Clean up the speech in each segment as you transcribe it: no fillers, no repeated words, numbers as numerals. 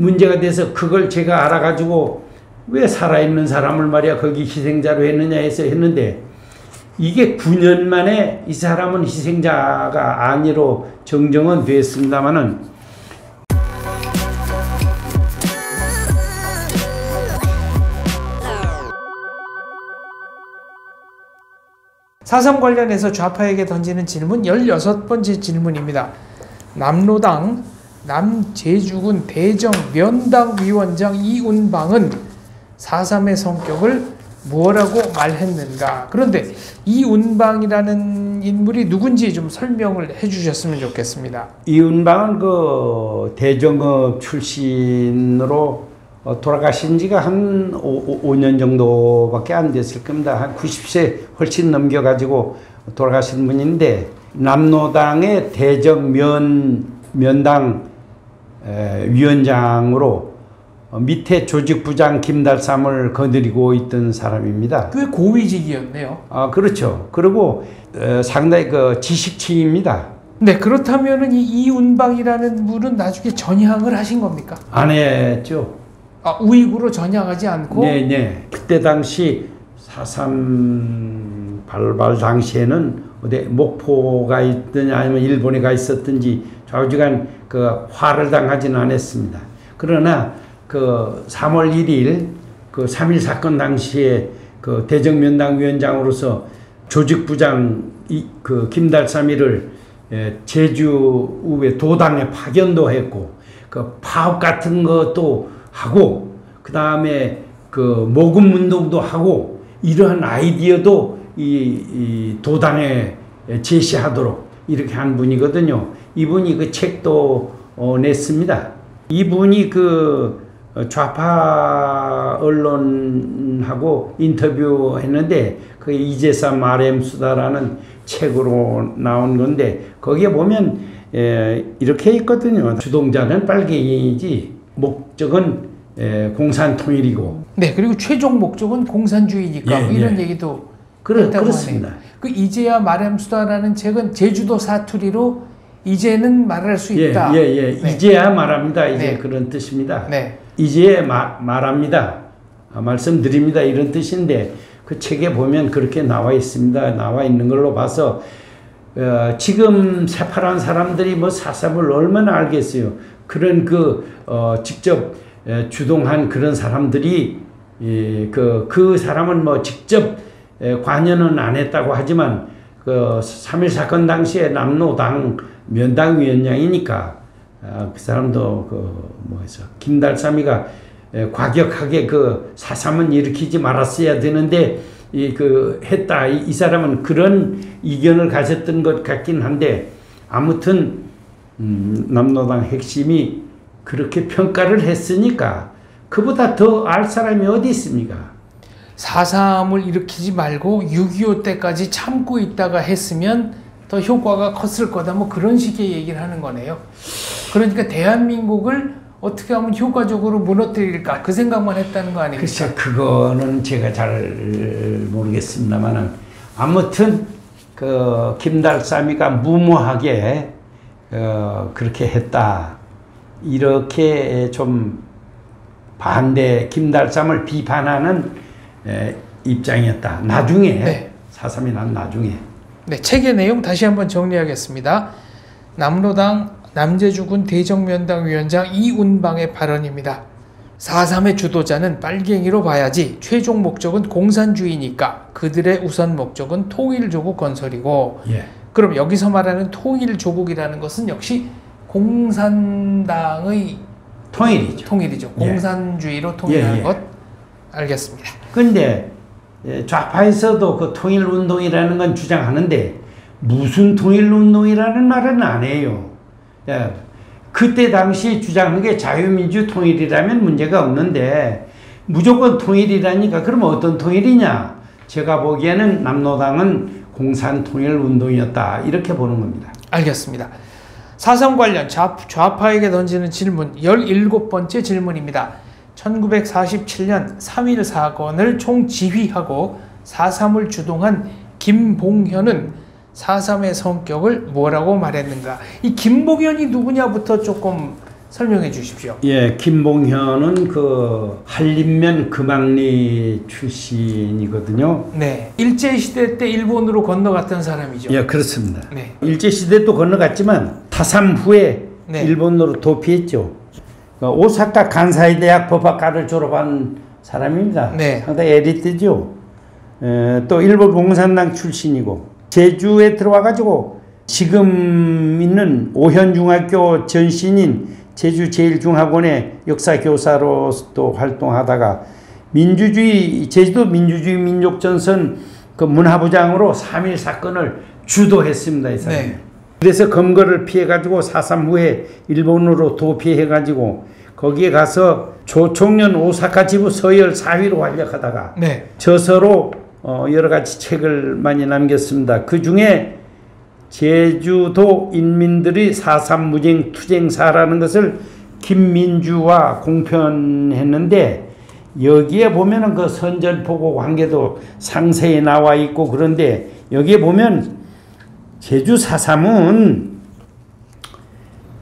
문제가 돼서 그걸 제가 알아가지고 왜 살아있는 사람을 말이야 거기 희생자로 했느냐 해서 했는데 이게 9년 만에 이 사람은 희생자가 아니로 정정은 됐습니다만은 사삼 관련해서 좌파에게 던지는 질문 16번째 질문입니다. 남로당 남제주군 대정 면당위원장 이운방은 4.3의 성격을 뭐라고 말했는가? 그런데 이운방이라는 인물이 누군지 좀 설명을 해주셨으면 좋겠습니다. 이운방은 그 대정업 출신으로 돌아가신 지가 한 5년 정도밖에 안 됐을 겁니다. 한 90세 훨씬 넘겨가지고 돌아가신 분인데 남로당의 대정 면당 위원장으로 밑에 조직부장 김달삼을 거느리고 있던 사람입니다. 꽤 고위직이었네요. 아, 그렇죠. 그리고 상당히 그 지식층입니다. 네, 그렇다면은 이 이운방이라는 분은 나중에 전향을 하신 겁니까? 안 했죠. 아, 우익으로 전향하지 않고? 네. 그때 당시 4.3 발발 당시에는 어디 목포가 있든지 아니면 일본에 가 있었든지 좌우지간 그 화를 당하지는 않았습니다. 그러나 그 3월 1일 그 3.1 사건 당시에 그 대정면당 위원장으로서 조직부장 그 김달삼이를 제주의 도당에 파견도 했고 그 파업 같은 것도 하고 그 다음에 그 모금 운동도 하고 이러한 아이디어도 이 도당에 제시하도록 이렇게 한 분이거든요. 이분이 그 책도 냈습니다. 이분이 그 좌파 언론하고 인터뷰했는데 그 이재삼 RM 수다라는 책으로 나온 건데 거기에 보면 이렇게 있거든요. 주동자는 빨갱이지 목적은 공산통일이고. 네, 그리고 최종 목적은 공산주의니까 뭐 이런 얘기도 그렇습니다. 하네요. 그 이제야 말함 수다라는 책은 제주도 사투리로 이제는 말할 수 있다. 네. 이제야 말합니다. 이제 그런 뜻입니다. 네. 이제 말합니다. 말씀드립니다. 이런 뜻인데 그 책에 보면 그렇게 나와 있습니다. 나와 있는 걸로 봐서 지금 새파란 사람들이 뭐 4.3을 얼마나 알겠어요. 그런 직접 주동한 그런 사람들이 그 사람은 뭐 직접 관여는 안 했다고 하지만 그 3.1 사건 당시에 남로당 면당위원장이니까 그 사람도 김달삼이가 과격하게 그 4.3은 일으키지 말았어야 되는데 했다. 이 사람은 그런 이견을 가졌던 것 같긴 한데 아무튼 남로당 핵심이 그렇게 평가를 했으니까 그보다 더 알 사람이 어디 있습니까? 4.3을 일으키지 말고 6.25 때까지 참고 있다가 했으면 더 효과가 컸을 거다. 뭐 그런 식의 얘기를 하는 거네요. 그러니까 대한민국을 어떻게 하면 효과적으로 무너뜨릴까 그 생각만 했다는 거 아닙니까? 글쎄 그거는 제가 잘 모르겠습니다만은 아무튼 그 김달삼이가 무모하게 그렇게 했다. 이렇게 좀 김달삼을 비판하는 입장이었다. 나중에 4.3이 난 나중에. 네, 책의 내용 다시 한번 정리하겠습니다. 남로당 남제주군 대정면당 위원장 이운방의 발언입니다. 4.3의 주도자는 빨갱이로 봐야지 최종 목적은 공산주의니까 그들의 우선 목적은 통일조국 건설이고 그럼 여기서 말하는 통일조국이라는 것은 역시 공산당의 통일이죠. 공산주의로 통일하는 것 알겠습니다. 근데 좌파에서도 그 통일운동이라는 건 주장하는데 무슨 통일운동이라는 말은 안 해요. 그때 당시 주장한 게 자유민주 통일이라면 문제가 없는데 무조건 통일이라니까 그러면 어떤 통일이냐? 제가 보기에는 남로당은 공산통일운동이었다 이렇게 보는 겁니다. 알겠습니다. 4.3 관련 좌파에게 던지는 질문 17번째 질문입니다. 1947년 3.1 사건을 총지휘하고 4.3을 주동한 김봉현은 4.3의 성격을 뭐라고 말했는가? 이 김봉현이 누구냐부터 조금 설명해 주십시오. 예, 김봉현은 그 한림면 금왕리 출신이거든요. 네, 일제시대 때 일본으로 건너갔던 사람이죠. 예, 그렇습니다. 네. 일제시대도 건너갔지만 타삼 후에 네. 일본으로 도피했죠. 오사카 간사이 대학 법학과를 졸업한 사람입니다. 네. 상당히 에리트죠. 또 일본 공산당 출신이고 제주에 들어와가지고 지금 있는 오현중학교 전신인 제주제일중학원의 역사교사로도 활동하다가 제주도 민주주의 민족전선 그 문화부장으로 3.1 사건을 주도했습니다. 이 사람이. 네. 그래서 검거를 피해가지고 4.3 후에 일본으로 도피해가지고 거기에 가서 조총련 오사카 지부 서열 4위로 활약하다가 네. 저서로 여러 가지 책을 많이 남겼습니다. 그 중에 제주도 인민들이 4.3 무쟁 투쟁사라는 것을 김민주와 공편했는데 여기에 보면은 그 선전포고 관계도 상세히 나와 있고 그런데 여기에 보면 제주 4.3은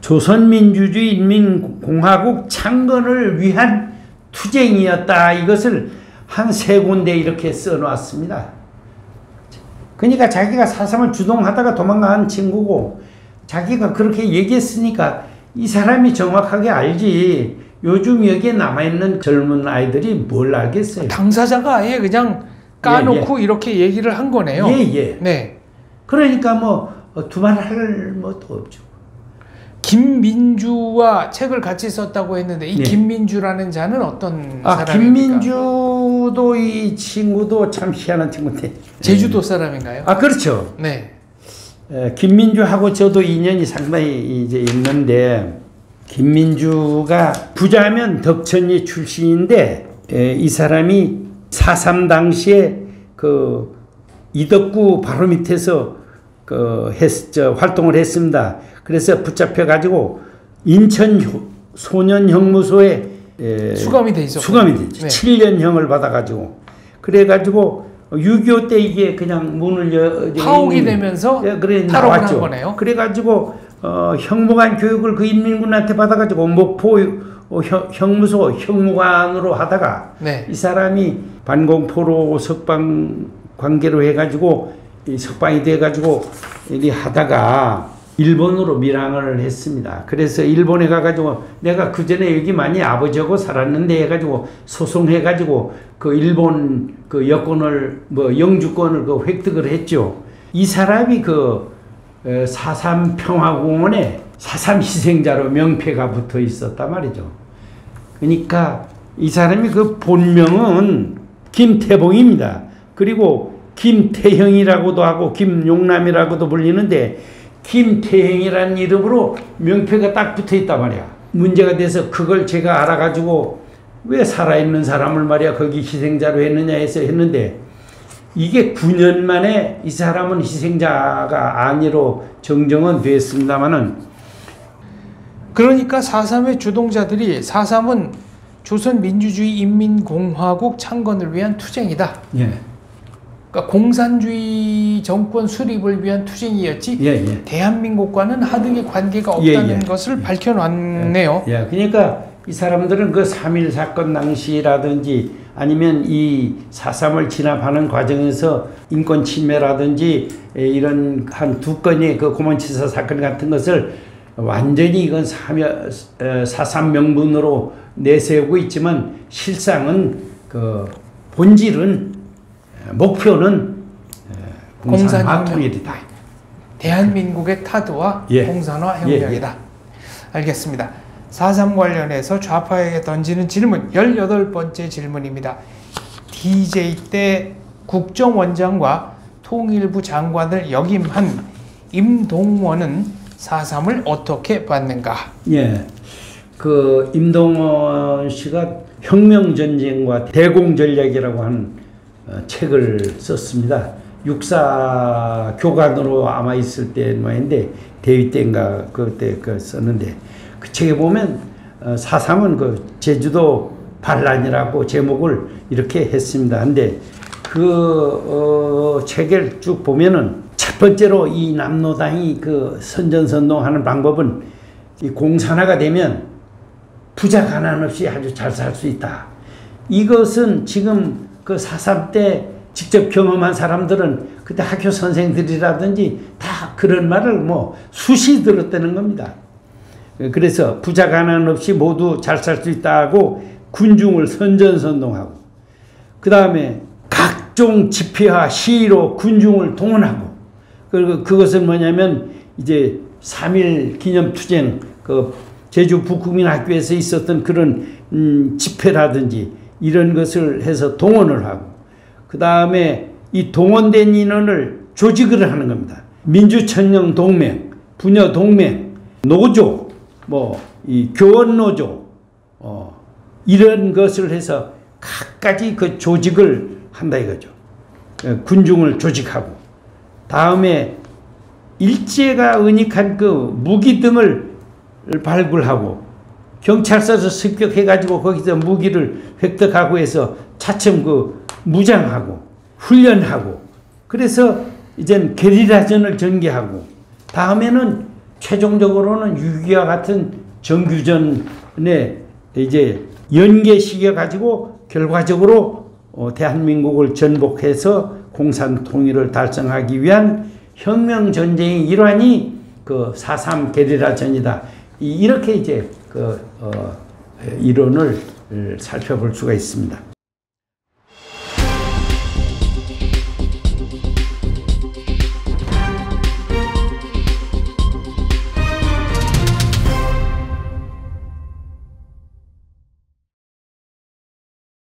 조선민주주의 인민공화국 창건을 위한 투쟁이었다. 이것을 한 3군데 이렇게 써놨습니다. 그러니까 자기가 4.3을 주동하다가 도망간 친구고 자기가 그렇게 얘기했으니까 이 사람이 정확하게 알지 요즘 여기에 남아있는 젊은 아이들이 뭘 알겠어요. 당사자가 아예 그냥 까놓고 이렇게 얘기를 한 거네요. 예. 네. 그러니까 뭐 두말할 것도 없죠. 김민주와 책을 같이 썼다고 했는데 이 네. 김민주라는 자는 어떤 사람입니까? 김민주도 이 친구도 참 희한한 친구인데 제주도 사람인가요? 그렇죠. 네. 김민주하고 저도 인연이 상당히 이제 있는데 김민주가 부자면 덕천리 출신인데 이 사람이 4.3 당시에 그 이덕구 바로 밑에서 활동을 했습니다. 그래서 붙잡혀 가지고 인천 소년형무소에 수감이 돼 있었고 수감이 됐죠. 네. 7년형을 받아 가지고 그래 가지고 6.25 때 이게 그냥 문을 파옥이 되면서 그래 탈옥을 한 거네요. 그래 가지고 형무관 교육을 그 인민군한테 받아 가지고 목포 형무소 형무관으로 하다가 네. 이 사람이 반공포로 석방 관계로 해 가지고 석방이 돼 가지고 이렇게 하다가 일본으로 밀항을 했습니다. 그래서 일본에 가가지고 내가 그 전에 여기 많이 아버지하고 살았는데 해가지고 소송해가지고 그 일본 그 여권을 영주권을 그 획득을 했죠. 이 사람이 그 4.3 평화공원에 4.3 희생자로 명패가 붙어 있었단 말이죠. 그러니까 이 사람이 그 본명은 김태봉입니다. 그리고 김태형이라고도 하고 김용남이라고도 불리는데 김태형이라는 이름으로 명패가 딱 붙어 있단 말이야. 문제가 돼서 그걸 제가 알아가지고 왜 살아있는 사람을 말이야 거기 희생자로 했느냐 해서 했는데 이게 9년 만에 이 사람은 희생자가 아니로 정정은 됐습니다만은 그러니까 4.3의 주동자들이 4.3은 조선민주주의 인민공화국 창건을 위한 투쟁이다. 예. 그러니까 공산주의 정권 수립을 위한 투쟁이었지 대한민국과는 하등의 관계가 없다는 것을 밝혀놨네요. 그러니까 이 사람들은 그 3.1 사건 당시라든지 아니면 이 4.3을 진압하는 과정에서 인권 침해라든지 이런 한 2건의 그 고만치사 사건 같은 것을 완전히 이건 4.3 명분으로 내세우고 있지만 실상은 그 본질은 목표는 공산화 통일이다. 대한민국의 타도와 공산화 혁명이다. 알겠습니다. 4.3 관련해서 좌파에게 던지는 질문 18번째 질문입니다. DJ 때 국정원장과 통일부 장관을 역임한 임동원은 4.3을 어떻게 봤는가? 그 임동원 씨가 혁명전쟁과 대공전략이라고 하는 책을 썼습니다. 육사 교관으로 아마 있을 때인데 대위 때인가 그때 썼는데 그 책에 보면 4.3은 그 제주도 반란이라고 제목을 이렇게 했습니다. 근데 그 책을 쭉 보면은 첫 번째로 이 남로당이 그 선전선동하는 방법은 이 공산화가 되면 부자 가난 없이 아주 잘 살 수 있다. 이것은 지금 그 4.3 때 직접 경험한 사람들은 그때 학교 선생들이라든지 다 그런 말을 뭐 수시 들었다는 겁니다. 그래서 부자 가난 없이 모두 잘 살 수 있다고 군중을 선전선동하고, 그 다음에 각종 집회와 시위로 군중을 동원하고, 그리고 그것은 뭐냐면 이제 3.1 기념투쟁, 그 제주 북국민학교에서 있었던 그런 집회라든지 이런 것을 해서 동원을 하고, 그 다음에 이 동원된 인원을 조직을 하는 겁니다. 민주천령동맹, 부녀동맹, 노조, 뭐 이 교원노조, 이런 것을 해서 각가지 그 조직을 한다 이거죠. 군중을 조직하고, 다음에 일제가 은닉한 그 무기 등을 발굴하고, 경찰서에서 습격해가지고 거기서 무기를 획득하고 해서 차츰 그 무장하고 훈련하고, 그래서 이젠 게리라전을 전개하고, 다음에는 최종적으로는 6.25와 같은 정규전에 이제 연계시켜 가지고 결과적으로 대한민국을 전복해서 공산통일을 달성하기 위한 혁명전쟁의 일환이 그 4.3 게리라전이다. 이렇게 이제 그 이론을 살펴볼 수가 있습니다.